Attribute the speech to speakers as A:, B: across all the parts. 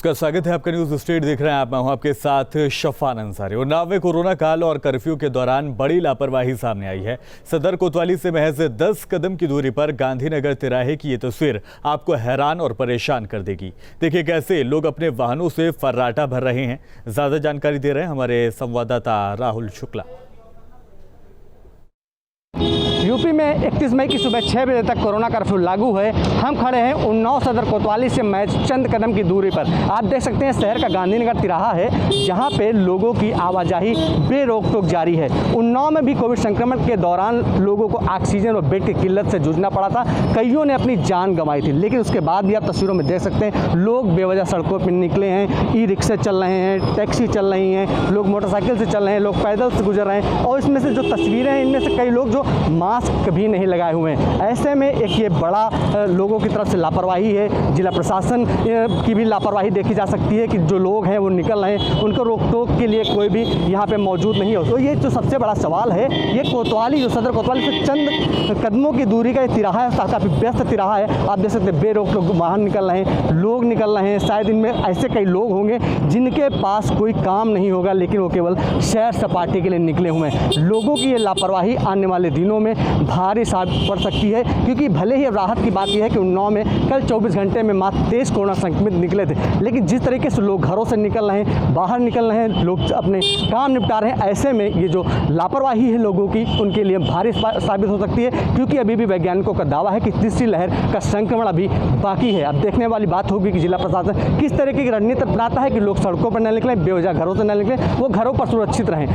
A: नमस्कार, स्वागत है आपका न्यूज स्टेट देख रहे हैं आप। मैं हूं आपके साथ शफान अंसारी। उन्नाव में कोरोना काल और कर्फ्यू के दौरान बड़ी लापरवाही सामने आई है। सदर कोतवाली से महज 10 कदम की दूरी पर गांधीनगर तिराहे की ये तस्वीर आपको हैरान और परेशान कर देगी। देखिए कैसे लोग अपने वाहनों से फर्राटा भर रहे हैं। ज्यादा जानकारी दे रहे हैं हमारे संवाददाता राहुल शुक्ला।
B: यूपी में 31 मई की सुबह 6 बजे तक कोरोना कर्फ्यू लागू है। हम खड़े हैं उन्नाव सदर कोतवाली से महज चंद कदम की दूरी पर। आप देख सकते हैं शहर का गांधीनगर तिराहा है, जहां पे लोगों की आवाजाही बेरोक टोक जारी है। उन्नाव में भी कोविड संक्रमण के दौरान लोगों को ऑक्सीजन और बेड की किल्लत से जूझना पड़ा था। कईयों ने अपनी जान गंवाई थी, लेकिन उसके बाद भी आप तस्वीरों में देख सकते हैं लोग बेवजह सड़कों पर निकले हैं। ई रिक्शे चल रहे हैं, टैक्सी चल रही हैं, लोग मोटरसाइकिल से चल रहे हैं, लोग पैदल से गुजर रहे हैं। और इसमें से जो तस्वीरें हैं, इनमें से कई लोग जो मास्क भी नहीं लगाए हुए हैं। ऐसे में एक ये बड़ा लोगों की तरफ से लापरवाही है। जिला प्रशासन की भी लापरवाही देखी जा सकती है कि जो लोग हैं वो निकल रहे हैं, उनको रोक टोक के लिए कोई भी यहाँ पे मौजूद नहीं हो। तो ये जो सबसे बड़ा सवाल है, ये कोतवाली जो सदर कोतवाली से चंद कदमों की दूरी का ये तिराहा है, काफ़ी व्यस्त तिराहा है। आप देख सकते हैं बेरोक टोक वाहन निकल रहे हैं, लोग निकल रहे हैं। शायद इनमें ऐसे कई लोग होंगे जिनके पास कोई काम नहीं होगा, लेकिन वो केवल सैर सपाटे के लिए निकले हुए हैं। लोगों की ये लापरवाही आने वाले दिनों में भारी साबित पड़ सकती है, क्योंकि भले ही राहत की बात यह है कि उन्नाव में कल 24 घंटे में मात्र 23 कोरोना संक्रमित निकले थे, लेकिन जिस तरीके से लोग घरों से निकल रहे हैं, बाहर निकल रहे हैं, लोग अपने काम निपटा रहे हैं, ऐसे में ये जो लापरवाही है लोगों की, उनके लिए भारी साबित हो सकती है। क्योंकि अभी भी वैज्ञानिकों का दावा है कि तीसरी लहर का संक्रमण अभी बाकी है। अब देखने वाली बात होगी कि जिला प्रशासन किस तरीके की रणनीति अपनाता है कि लोग सड़कों पर न निकलें, बेवजह घरों से न निकलें, वो घरों पर सुरक्षित रहें।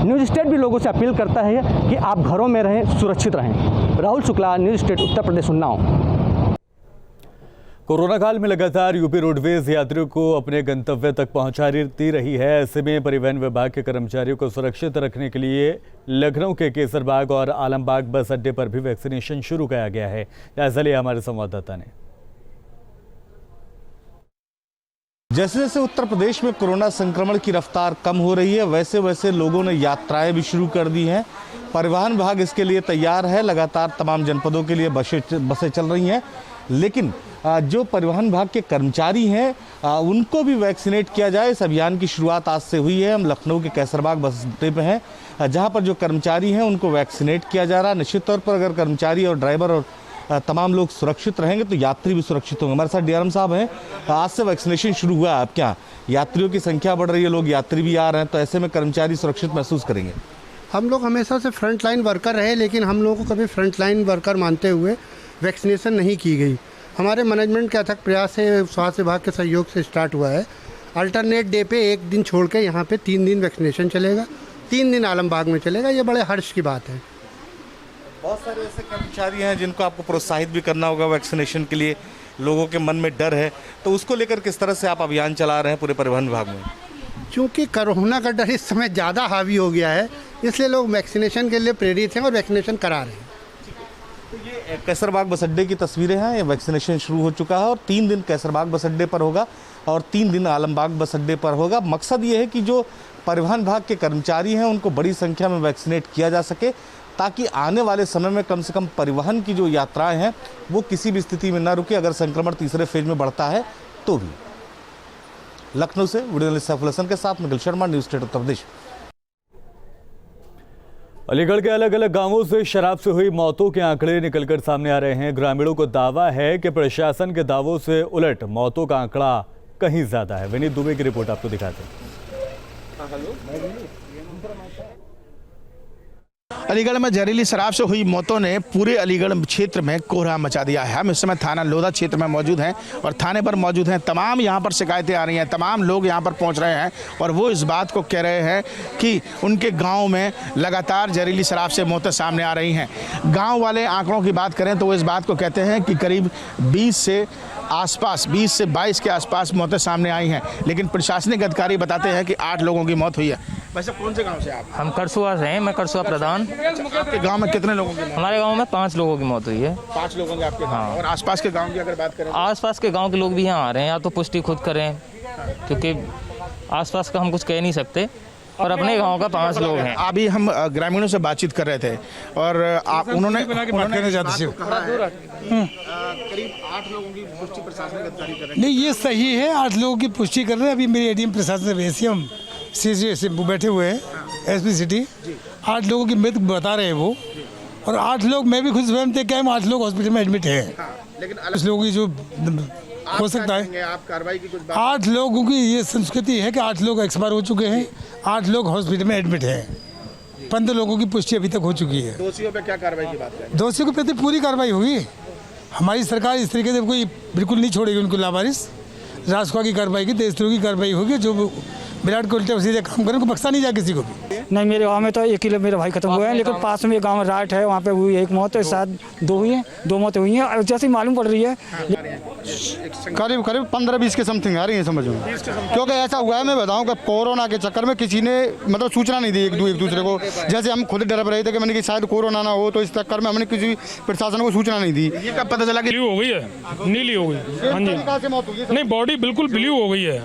B: न्यूज स्टेट भी लोगों से अपील करता है कि आप घरों में रहें, सुरक्षित रहें। Rahul Shukla, news state, Uttar Pradesh, Unnao.
A: Corona काल में लगातार यूपी रोडवेज यात्रियों को अपने गंतव्य तक पहुंचाती रही है। ऐसे में परिवहन विभाग के कर्मचारियों को सुरक्षित रखने के लिए लखनऊ के केसरबाग और आलमबाग बस अड्डे पर भी वैक्सीनेशन शुरू किया गया है। जायजा लिया हमारे संवाददाता ने।
C: जैसे जैसे उत्तर प्रदेश में कोरोना संक्रमण की रफ्तार कम हो रही है, वैसे वैसे लोगों ने यात्राएं भी शुरू कर दी हैं। परिवहन विभाग इसके लिए तैयार है। लगातार तमाम जनपदों के लिए बसें चल रही हैं, लेकिन जो परिवहन विभाग के कर्मचारी हैं उनको भी वैक्सीनेट किया जाए, इस अभियान की शुरुआत आज से हुई है। हम लखनऊ के कैसरबाग बस अड्डे पे हैं, जहाँ पर जो कर्मचारी हैं उनको वैक्सीनेट किया जा रहा है। निश्चित तौर पर अगर कर्मचारी और ड्राइवर और तमाम लोग सुरक्षित रहेंगे तो यात्री भी सुरक्षित होंगे। हमारे साथ डीआरएम साहब हैं। आज से वैक्सीनेशन शुरू हुआ है, अब क्या यात्रियों की संख्या बढ़ रही है, लोग यात्री भी आ रहे हैं, तो ऐसे में कर्मचारी सुरक्षित महसूस करेंगे?
D: हम लोग हमेशा से फ्रंट लाइन वर्कर रहे, लेकिन हम लोगों को कभी फ्रंट लाइन वर्कर मानते हुए वैक्सीनेशन नहीं की गई। हमारे मैनेजमेंट के अथक प्रयास से स्वास्थ्य विभाग के सहयोग से स्टार्ट हुआ है। अल्टरनेट डे पे एक दिन छोड़ के यहाँ पे 3 दिन वैक्सीनेशन चलेगा, 3 दिन आलमबाग में चलेगा। ये बड़े हर्ष की बात है।
C: बहुत सारे ऐसे कर्मचारी हैं जिनको आपको प्रोत्साहित भी करना होगा वैक्सीनेशन के लिए, लोगों के मन में डर है, तो उसको लेकर किस तरह से आप अभियान चला रहे हैं पूरे परिवहन विभाग में?
D: क्योंकि कोरोना का डर इस समय ज़्यादा हावी हो गया है, इसलिए लोग वैक्सीनेशन के लिए प्रेरित हैं और वैक्सीनेशन करा रहे हैं।
C: तो ये कैसरबाग बस अड्डे की तस्वीरें हैं। ये वैक्सीनेशन शुरू हो चुका है और 3 दिन कैसरबाग बस अड्डे पर होगा और 3 दिन आलमबाग बस अड्डे पर होगा। मकसद ये है कि जो परिवहन विभाग के कर्मचारी हैं उनको बड़ी संख्या में वैक्सीनेट किया जा सके, ताकि आने वाले समय में कम से कम परिवहन की जो यात्राएं हैं वो किसी भी स्थिति में ना रुके, अगर संक्रमण तीसरे फेज में बढ़ता है तो भी। लखनऊ से वीडियो जर्नलिस्ट सैफुल हसन के साथ निखिल शर्मा, न्यूज स्टेट उत्तर प्रदेश।
A: अलीगढ़ के अलग अलग गांवों से शराब से हुई मौतों के आंकड़े निकलकर सामने आ रहे हैं। ग्रामीणों को दावा है कि प्रशासन के दावों से उलट मौतों का आंकड़ा कहीं ज्यादा है। विनीत दुबे की रिपोर्ट आपको दिखाते हैं।
E: अलीगढ़ में जहरीली शराब से हुई मौतों ने पूरे अलीगढ़ क्षेत्र में कोहराम मचा दिया है। हम इस समय थाना लोधा क्षेत्र में मौजूद हैं और थाने पर मौजूद हैं। तमाम यहाँ पर शिकायतें आ रही हैं, तमाम लोग यहाँ पर पहुँच रहे हैं और वो इस बात को कह रहे हैं कि उनके गांव में लगातार जहरीली शराब से मौतें सामने आ रही हैं। गांव वाले आंकड़ों की बात करें तो वो इस बात को कहते हैं कि करीब 20 से 22 के आसपास मौतें सामने आई हैं, लेकिन प्रशासनिक अधिकारी बताते हैं कि 8 लोगों की मौत हुई है। वैसे कौन से गांव से आप?
F: हम करसुआ से हैं, मैं करसुआ प्रधान।
E: आपके गांव में कितने लोगों की?
F: हमारे गांव में 5 लोगों की मौत हुई है।
E: 5 लोगों की आपके? हाँ। और आसपास के गांव की अगर बात करें?
F: आसपास के गांव के लोग भी यहाँ आ रहे हैं, या तो पुष्टि खुद करें, क्योंकि आसपास का हम कुछ कह नहीं सकते। और अपने गांव का 5 लोग हैं।
E: अभी हम ग्रामीणों से बातचीत कर रहे थे और उन्होंने करीब 8 लोगों की पुष्टि प्रशासनिक अधिकारी कर रहे हैं।
G: नहीं, ये सही है, 8 लोगों की पुष्टि कर रहे हैं। अभी मेरी एडीएम प्रशासन एसीएम से बैठे हुए हैं एसपी सिटी, 8 लोगों की मृत बता रहे हैं वो, और 8 लोग, मैं भी खुद स्वयं थे, क्या 8 लोग हॉस्पिटल में एडमिट हैं।
E: लेकिन
G: कुछ लोगों की जो हो सकता है,
E: आप कार्रवाई की कुछ
G: 8 लोगों की ये संस्कृति है कि 8 लोग एक्सपायर हो चुके हैं, 8 लोग हॉस्पिटल में एडमिट हैं, 15 लोगों की पुष्टि अभी तक हो चुकी है।
E: दोषियों पे क्या कार्रवाई की बात है?
G: दोषियों के प्रति पूरी कार्रवाई होगी। हमारी सरकार इस तरीके से कोई बिल्कुल नहीं छोड़ेगी उनको लावारिस। राजखा की कार्रवाई की, देशद्रोह की कार्रवाई होगी। जो विराट को उल्टे सीधे काम करें, उनको बख्शा नहीं जाए किसी को भी।
H: नहीं, मेरे गांव में तो 1 किलो मेरे भाई खत्म हुए हैं, लेकिन पास में गांव राट है, वहाँ पे हुई 1 मौत, शायद 2 हुई हैं, 2 मौतें हुई हैं। और जैसे ही मालूम पड़ रही है,
D: करीब 15-20 के समथिंग आ रही है समझ में। क्योंकि ऐसा हुआ है, मैं बताऊं कि कोरोना के चक्कर में किसी ने मतलब सूचना नहीं दी एक दूसरे को। जैसे हम खुद डर रहे थे कि मैंने कि शायद कोरोना ना हो, तो इस चक्कर में हमने किसी प्रशासन को सूचना नहीं दी।
E: ये कब पता चला कि
I: ब्लू हो गई है, नीली हो गई? हाँ जी, नहीं, बॉडी बिल्कुल ब्लू हो गई है,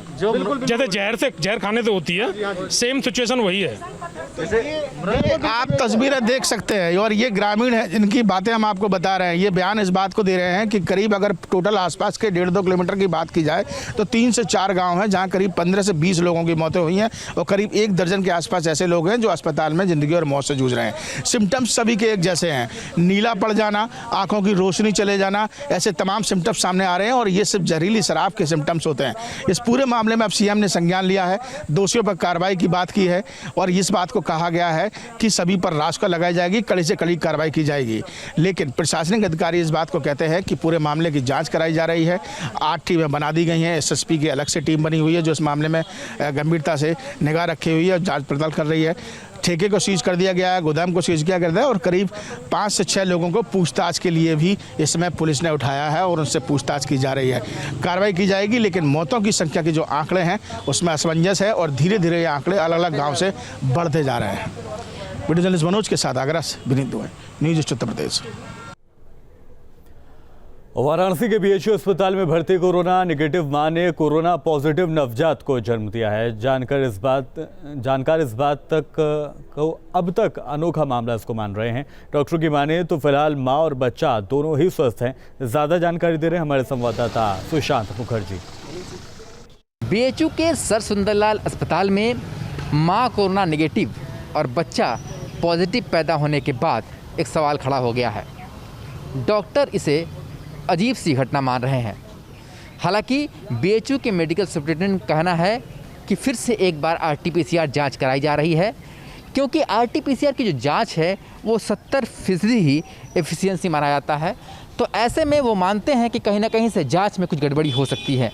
I: जैसे जहर खाने से होती है, सेम सिचुएशन वही है।
E: आप तस्वीरें देख सकते हैं और ये ग्रामीण है जिनकी बातें हम आपको बता रहे हैं। ये बयान इस बात को दे रहे हैं कि करीब अगर टोटल आसपास के 1.5-2 किलोमीटर की बात की जाए तो 3 से 4 गांव हैं जहां करीब 15 से 20 लोगों की मौतें हुई हैं और करीब 1 दर्जन के आसपास ऐसे लोग हैं जो अस्पताल में जिंदगी और मौत से जूझ रहे हैं। सिम्टम्स सभी के एक जैसे हैं, नीला पड़ जाना, आंखों की रोशनी चले जाना, ऐसे तमाम सिम्टम्स सामने आ रहे हैं और ये सिर्फ जहरीली शराब के सिम्टम्स होते हैं। इस पूरे मामले में अब सीएम ने संज्ञान लिया है, दोषियों पर कार्रवाई की बात की है और इस बात को कहा गया है कि सभी पर रासुका लगाई जाएगी, कड़ी से कड़ी कार्रवाई की जाएगी। लेकिन प्रशासनिक अधिकारी इस बात को कहते हैं कि पूरे मामले की जांच कराई जा रही है। 8 टीमें बना दी गई हैं, एसएसपी की अलग से टीम बनी हुई है जो इस मामले में गंभीरता से निगाह रखी हुई है और जांच पड़ताल कर रही है। ठेके को सीज कर दिया गया है, गोदाम को सीज किया गया है और करीब 5 से 6 लोगों को पूछताछ के लिए भी इस समय पुलिस ने उठाया है और उनसे पूछताछ की जा रही है। कार्रवाई की जाएगी, लेकिन मौतों की संख्या के जो आंकड़े हैं उसमें असमंजस है और धीरे धीरे ये आंकड़े अलग अलग गाँव से बढ़ते जा रहे हैं। वीडियो जर्नलिस्ट मनोज के साथ आगरा से विनीत दुबे, न्यूज उत्तर प्रदेश।
A: वाराणसी के बीएचयू अस्पताल में भर्ती कोरोना नेगेटिव मां ने कोरोना पॉजिटिव नवजात को जन्म दिया है। जानकार इस बात तक को अब तक अनोखा मामला इसको मान रहे हैं। डॉक्टर की माने तो फिलहाल मां और बच्चा दोनों ही स्वस्थ हैं। ज्यादा जानकारी दे रहे हैं हमारे संवाददाता सुशांत मुखर्जी।
J: बीएचयू के सर सुंदरलाल अस्पताल में मां कोरोना नेगेटिव और बच्चा पॉजिटिव पैदा होने के बाद एक सवाल खड़ा हो गया है। डॉक्टर इसे अजीब सी घटना मान रहे हैं। हालांकि बीएचयू के मेडिकल सुपरिटेंडेंट का कहना है कि फिर से एक बार आरटीपीसीआर जांच कराई जा रही है, क्योंकि आरटीपीसीआर की जो जांच है वो 70% ही एफिशिएंसी माना जाता है। तो ऐसे में वो मानते हैं कि कहीं ना कहीं से जांच में कुछ गड़बड़ी हो सकती है,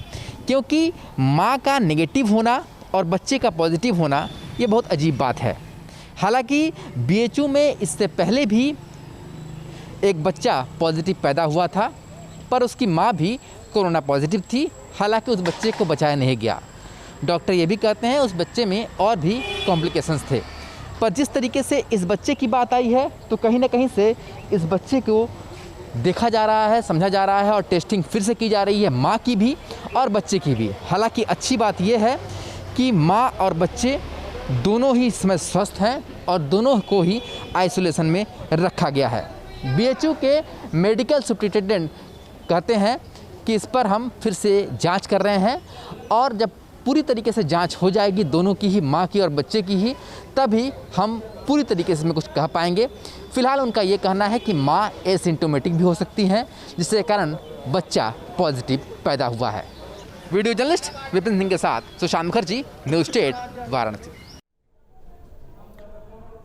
J: क्योंकि माँ का नेगेटिव होना और बच्चे का पॉजिटिव होना ये बहुत अजीब बात है। हालांकि बीएचयू में इससे पहले भी एक बच्चा पॉजिटिव पैदा हुआ था, पर उसकी माँ भी कोरोना पॉजिटिव थी। हालांकि उस बच्चे को बचाया नहीं गया। डॉक्टर ये भी कहते हैं उस बच्चे में और भी कॉम्प्लिकेशंस थे, पर जिस तरीके से इस बच्चे की बात आई है तो कहीं ना कहीं से इस बच्चे को देखा जा रहा है, समझा जा रहा है और टेस्टिंग फिर से की जा रही है, माँ की भी और बच्चे की भी। हालांकि अच्छी बात यह है कि माँ और बच्चे दोनों ही इसमें स्वस्थ हैं और दोनों को ही आइसोलेशन में रखा गया है। बीएचयू के मेडिकल सुपरिटेंडेंट कहते हैं कि इस पर हम फिर से जांच कर रहे हैं और जब पूरी तरीके से जांच हो जाएगी दोनों की ही, माँ की और बच्चे की ही, तभी हम पूरी तरीके से कुछ कह पाएंगे। फिलहाल उनका ये कहना है कि माँ एसिम्टोमेटिक भी हो सकती हैं, जिसके कारण बच्चा पॉजिटिव पैदा हुआ है। वीडियो जर्नलिस्ट विपिन सिंह के साथ Sushant Mukherjee, news state, Varanasi.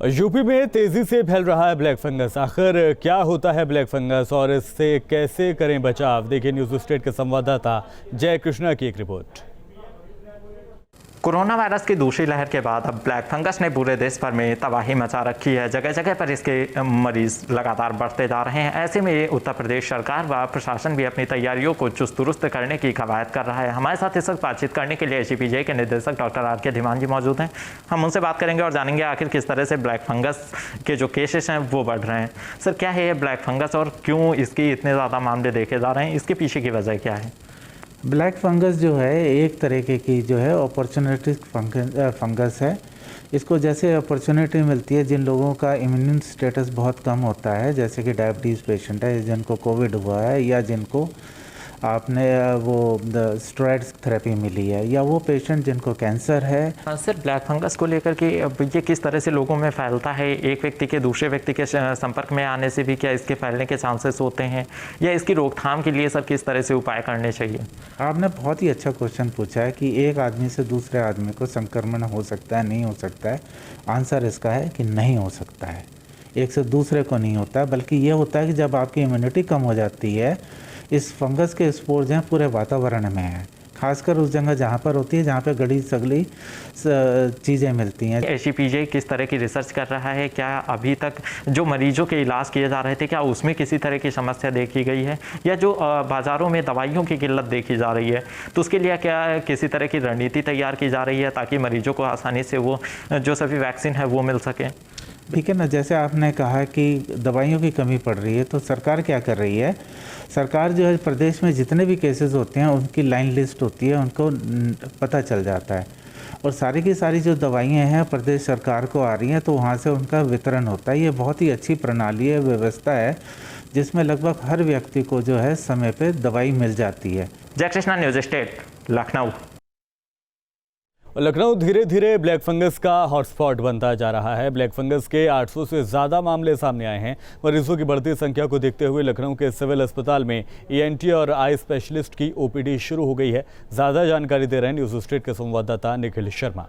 A: UP में तेजी से फैल रहा है ब्लैक फंगस। आखिर क्या होता है ब्लैक फंगस और इससे कैसे करें बचाव? देखिए न्यूज स्टेट के संवाददाता जय कृष्णा की एक रिपोर्ट।
K: कोरोना वायरस की दूसरी लहर के बाद अब ब्लैक फंगस ने पूरे देश भर में तबाही मचा रखी है। जगह जगह पर इसके मरीज लगातार बढ़ते जा रहे हैं। ऐसे में उत्तर प्रदेश सरकार व प्रशासन भी अपनी तैयारियों को चुस्त दुरुस्त करने की कवायद कर रहा है। हमारे साथ इस वक्त बातचीत करने के लिए एसीपीजे के निदेशक डॉक्टर आर.के. धीमान जी मौजूद हैं। हम उनसे बात करेंगे और जानेंगे आखिर किस तरह से ब्लैक फंगस के जो केसेस हैं वो बढ़ रहे हैं। सर, क्या है ये ब्लैक फंगस और क्यों इसकी इतने ज़्यादा मामले देखे जा रहे हैं? इसके पीछे की वजह क्या है?
L: ब्लैक फंगस जो है एक तरीके की जो है अपॉर्चुनिटिक फंगस है, इसको जैसे अपॉर्चुनिटी मिलती है जिन लोगों का इम्यून स्टेटस बहुत कम होता है, जैसे कि डायबिटीज़ पेशेंट है, जिनको कोविड हुआ है, या जिनको आपने वो स्टेरॉइड थेरेपी मिली है, या वो पेशेंट जिनको कैंसर है।
K: सर, ब्लैक फंगस को लेकर के ये किस तरह से लोगों में फैलता है? एक व्यक्ति के दूसरे व्यक्ति के संपर्क में आने से भी क्या इसके फैलने के चांसेस होते हैं, या इसकी रोकथाम के लिए सर किस तरह से उपाय करने चाहिए?
L: आपने बहुत ही अच्छा क्वेश्चन पूछा है कि एक आदमी से दूसरे आदमी को संक्रमण हो सकता है, नहीं हो सकता है। आंसर इसका है कि नहीं हो सकता है। एक से दूसरे को नहीं होता है, बल्कि ये होता है कि जब आपकी इम्यूनिटी कम हो जाती है, इस फंगस के स्पोर्स हैं पूरे वातावरण में है, खासकर उस जगह जहाँ पर होती है जहाँ पे गड़ी सगली चीज़ें मिलती हैं।
K: एचईपीजे किस तरह की रिसर्च कर रहा है? क्या अभी तक जो मरीजों के इलाज किए जा रहे थे, क्या उसमें किसी तरह की समस्या देखी गई है, या जो बाज़ारों में दवाइयों की किल्लत देखी जा रही है, तो उसके लिए क्या किसी तरह की रणनीति तैयार की जा रही है ताकि मरीजों को आसानी से वो जो सभी वैक्सीन है वो मिल सके?
L: ठीक है ना, जैसे आपने कहा कि दवाइयों की कमी पड़ रही है, तो सरकार क्या कर रही है? सरकार जो है प्रदेश में जितने भी केसेस होते हैं उनकी लाइन लिस्ट होती है, उनको पता चल जाता है, और सारी की सारी जो दवाइयाँ हैं प्रदेश सरकार को आ रही हैं, तो वहाँ से उनका वितरण होता है। ये बहुत ही अच्छी प्रणाली है, व्यवस्था है, जिसमें लगभग हर व्यक्ति को जो है समय पे दवाई मिल जाती है।
K: जयकृष्णा, न्यूज़ स्टेट, लखनऊ।
A: लखनऊ धीरे धीरे ब्लैक फंगस का हॉटस्पॉट बनता जा रहा है। ब्लैक फंगस के 800 से ज़्यादा मामले सामने आए हैं। मरीजों की बढ़ती संख्या को देखते हुए लखनऊ के सिविल अस्पताल में ईएनटी और आई स्पेशलिस्ट की ओपीडी शुरू हो गई है। ज़्यादा जानकारी दे रहे हैं न्यूज़ स्टेट के संवाददाता निखिल शर्मा।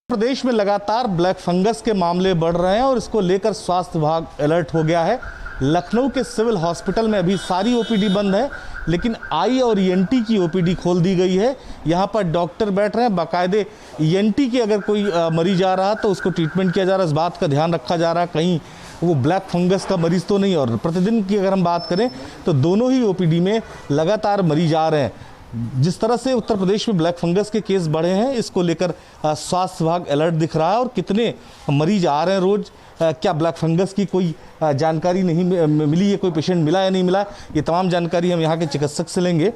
C: प्रदेश में लगातार ब्लैक फंगस के मामले बढ़ रहे हैं और इसको लेकर स्वास्थ्य विभाग अलर्ट हो गया है। लखनऊ के सिविल हॉस्पिटल में अभी सारी ओपीडी बंद है, लेकिन आई और ईएनटी की ओपीडी खोल दी गई है। यहाँ पर डॉक्टर बैठ रहे हैं, बाकायदे ईएनटी के अगर कोई मरीज आ रहा है तो उसको ट्रीटमेंट किया जा रहा है। इस बात का ध्यान रखा जा रहा है कहीं वो ब्लैक फंगस का मरीज तो नहीं। और प्रतिदिन की अगर हम बात करें तो दोनों ही ओपीडी में लगातार मरीज आ रहे हैं। जिस तरह से उत्तर प्रदेश में ब्लैक फंगस के केस बढ़े हैं, इसको लेकर स्वास्थ्य विभाग अलर्ट दिख रहा है। और कितने मरीज आ रहे हैं रोज, क्या ब्लैक फंगस की कोई जानकारी नहीं मिली है, कोई पेशेंट मिला या नहीं मिला, ये तमाम जानकारी हम यहाँ के चिकित्सक से लेंगे।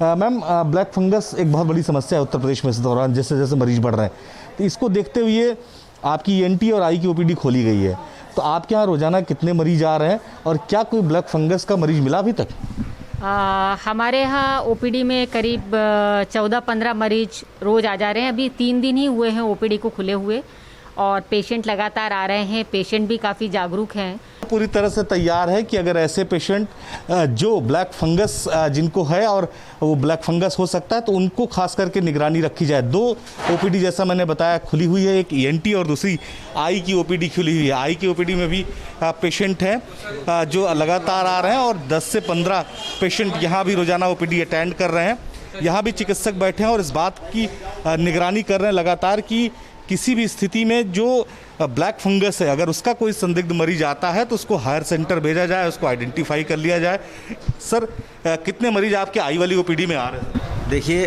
C: मैम, ब्लैक फंगस एक बहुत बड़ी समस्या है उत्तर प्रदेश में इस दौरान, जैसे जैसे मरीज बढ़ रहे हैं, तो इसको देखते हुए आपकी ईएनटी और आई की ओपीडी खोली गई है, तो आपके यहाँ रोजाना कितने मरीज आ रहे हैं और क्या कोई ब्लैक फंगस का मरीज मिला अभी तक?
M: हमारे यहाँ ओपीडी में करीब 14-15 मरीज रोज़ आ जा रहे हैं। अभी 3 दिन ही हुए हैं ओपीडी को खुले हुए, और पेशेंट लगातार आ रहे हैं। पेशेंट भी काफ़ी जागरूक हैं। पूरी
C: तरह से तैयार है कि अगर ऐसे पेशेंट जो ब्लैक फंगस जिनको है और वो ब्लैक फंगस हो सकता है, तो उनको खास करके निगरानी रखी जाए। 2 ओपीडी जैसा मैंने बताया खुली हुई है, एक ईएनटी और दूसरी आई की ओपीडी खुली हुई है। आई की ओपीडी में भी पेशेंट हैं जो लगातार आ रहे हैं, और 10 से 15 पेशेंट यहाँ भी रोजाना ओपीडी अटेंड कर रहे हैं। यहाँ भी चिकित्सक बैठे हैं और इस बात की निगरानी कर रहे हैं लगातार कि किसी भी स्थिति में जो ब्लैक फंगस है, अगर उसका कोई संदिग्ध मरीज आता है तो उसको हायर सेंटर भेजा जाए, उसको आइडेंटिफाई कर लिया जाए। सर, कितने मरीज आपके आई वाली ओपीडी में आ रहे हैं?
N: देखिए,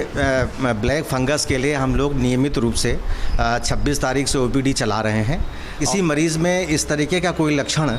N: ब्लैक फंगस के लिए हम लोग नियमित रूप से 26 तारीख से ओपीडी चला रहे हैं। किसी मरीज़ में इस तरीके का कोई लक्षण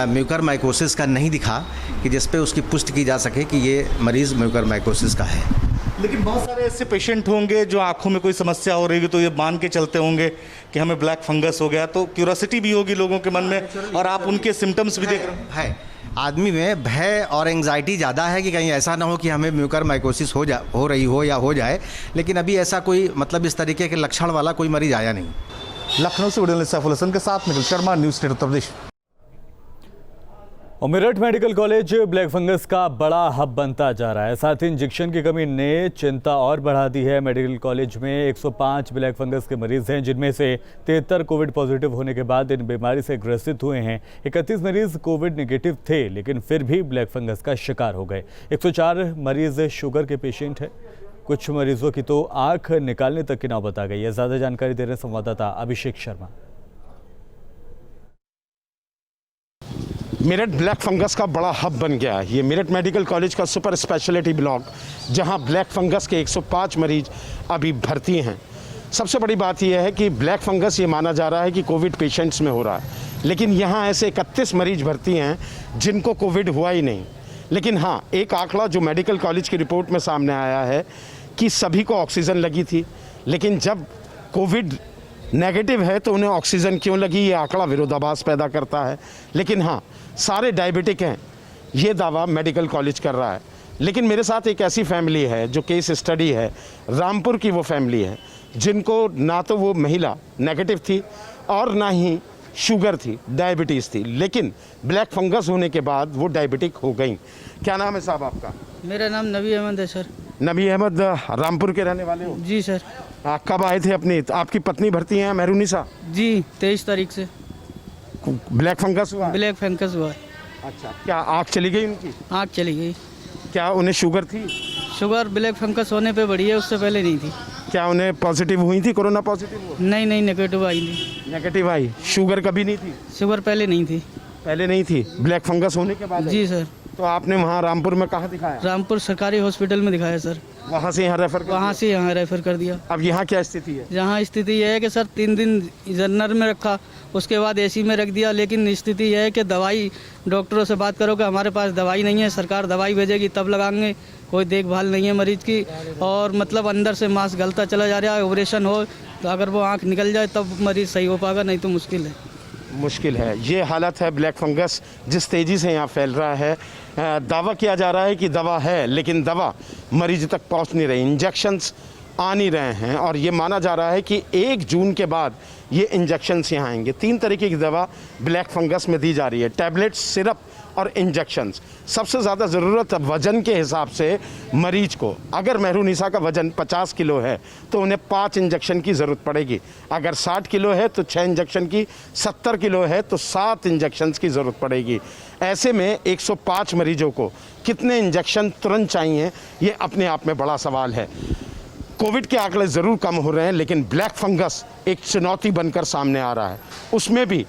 N: म्यूकरमाइकोसिस का नहीं दिखा कि जिस पे उसकी पुष्टि की जा सके कि ये मरीज़ म्यूकरमाइकोसिस का है।
C: लेकिन बहुत सारे ऐसे पेशेंट होंगे जो आंखों में कोई समस्या हो रही है तो ये मान के चलते होंगे कि हमें ब्लैक फंगस हो गया, तो क्यूरोसिटी भी होगी लोगों के मन में, और आप उनके सिम्टम्स भी देख रहे हैं।
N: आदमी में भय और एंग्जाइटी ज़्यादा है कि कहीं ऐसा ना हो कि हमें म्यूकरमाइकोसिस हो रही हो या हो जाए, लेकिन अभी ऐसा कोई मतलब इस तरीके के लक्षण वाला कोई मरीज आया नहीं।
C: लखनऊ से वीडियो सैफुल हसन के साथ निखिल शर्मा, न्यूज़ स्टेट उत्तर प्रदेश।
A: और Meerut medical college black fungus का बड़ा हब बनता जा रहा है। साथ ही इंजेक्शन की कमी ने चिंता और बढ़ा दी है। मेडिकल कॉलेज में 105 ब्लैक फंगस के मरीज हैं, जिनमें से 73 कोविड पॉजिटिव होने के बाद इन बीमारी से ग्रसित हुए हैं। 31 मरीज कोविड नेगेटिव थे, लेकिन फिर भी ब्लैक फंगस का शिकार हो गए। 104 मरीज शुगर के पेशेंट हैं। कुछ मरीजों की तो आँख निकालने तक की नौबत आ गई है। ज़्यादा जानकारी दे रहे हैं संवाददाता अभिषेक शर्मा।
E: मेरठ ब्लैक फंगस का बड़ा हब बन गया है। ये मेरठ मेडिकल कॉलेज का सुपर स्पेशलिटी ब्लॉक, जहां ब्लैक फंगस के 105 मरीज अभी भर्ती हैं। सबसे बड़ी बात यह है कि ब्लैक फंगस ये माना जा रहा है कि कोविड पेशेंट्स में हो रहा है, लेकिन यहाँ ऐसे 31 मरीज भर्ती हैं जिनको कोविड हुआ ही नहीं। लेकिन हाँ, एक आंकड़ा जो मेडिकल कॉलेज की रिपोर्ट में सामने आया है कि सभी को ऑक्सीजन लगी थी, लेकिन जब कोविड नेगेटिव है तो उन्हें ऑक्सीजन क्यों लगी, ये आंकड़ा विरोधाभास पैदा करता है। लेकिन हाँ, सारे डायबिटिक हैं, ये दावा मेडिकल कॉलेज कर रहा है। लेकिन मेरे साथ एक ऐसी फैमिली है जो केस स्टडी है, रामपुर की वो फैमिली है, जिनको ना तो वो महिला नेगेटिव थी और ना ही शुगर थी, डायबिटीज़ थी, लेकिन ब्लैक फंगस होने के बाद वो डायबिटिक हो गई। क्या नाम है साहब आपका?
O: मेरा नाम नबी अहमद है सर।
E: नबी अहमद, रामपुर के रहने वाले हो?
O: जी सर।
E: आप कब आए थे अपनी, आपकी पत्नी भर्ती हैं मेहरुनिसा?
O: जी 23 तारीख से।
E: ब्लैक फंगस हुआ?
O: ब्लैक फंगस हुआ।
E: अच्छा, क्या आँख चली गई उनकी?
O: आँख चली गई।
E: क्या उन्हें शुगर थी?
O: शुगर ब्लैक फंगस होने पे बढ़ी है, उससे पहले नहीं थी।
E: क्या उन्हें पॉजिटिव हुई थी, कोरोना पॉजिटिव?
O: नहीं नहीं, नेगेटिव आई थी।
E: नेगेटिव आई। शुगर कभी नहीं थी?
O: शुगर पहले नहीं थी।
E: पहले नहीं थी, ब्लैक फंगस होने के बाद?
O: जी सर।
E: तो आपने वहाँ रामपुर में कहाँ दिखाया?
O: रामपुर सरकारी हॉस्पिटल में दिखाया सर।
E: वहाँ से यहाँ रेफर कर?
O: वहाँ से यहाँ रेफर कर दिया।
E: अब यहाँ क्या स्थिति है?
O: यहाँ स्थिति यह है कि सर 3 दिन जनरल में रखा, उसके बाद एसी में रख दिया। लेकिन स्थिति यह है कि दवाई, डॉक्टरों से बात करो कि हमारे पास दवाई नहीं है, सरकार दवाई भेजेगी तब लगाएंगे, कोई देखभाल नहीं है मरीज की। और मतलब अंदर से मांस गलता चला जा रहा है। ऑपरेशन हो तो अगर वो आँख निकल जाए तब मरीज सही हो पाएगा, नहीं तो मुश्किल है।
E: मुश्किल है, ये हालत है। ब्लैक फंगस जिस तेज़ी से यहाँ फैल रहा है, दावा किया जा रहा है कि दवा है, लेकिन दवा मरीज तक पहुँच नहीं रही, इंजेक्शंस आ नहीं रहे हैं। और ये माना जा रहा है कि 1 जून के बाद ये इंजेक्शंस यहाँ आएंगे। 3 तरीके की दवा ब्लैक फंगस में दी जा रही है, टैबलेट, सिरप और इंजेक्शंस। सबसे ज़्यादा ज़रूरत वज़न के हिसाब से मरीज को, अगर मेहरुनिसा का वज़न 50 किलो है तो उन्हें 5 इंजेक्शन की ज़रूरत पड़ेगी। अगर 60 किलो है तो 6 इंजेक्शन की, 70 किलो है तो 7 इंजेक्शंस की ज़रूरत पड़ेगी। ऐसे में 105 मरीजों को कितने इंजेक्शन तुरंत चाहिए, ये अपने आप में बड़ा सवाल है। कोविड के आंकड़े ज़रूर कम हो रहे हैं, लेकिन ब्लैक फंगस एक चुनौती बनकर सामने आ रहा है। उसमें भी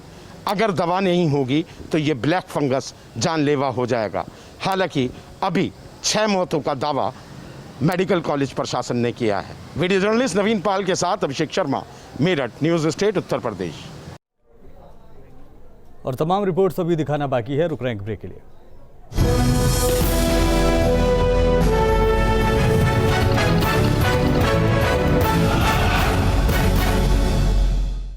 E: अगर दवा नहीं होगी तो ये ब्लैक फंगस जानलेवा हो जाएगा। हालांकि अभी 6 मौतों का दावा मेडिकल कॉलेज प्रशासन ने किया है। वीडियो जर्नलिस्ट नवीन पाल के साथ अभिषेक शर्मा, मेरठ, न्यूज़ स्टेट, उत्तर प्रदेश।
A: और तमाम रिपोर्ट्स अभी दिखाना बाकी है, रुक रहे हैं एक ब्रेक के लिए।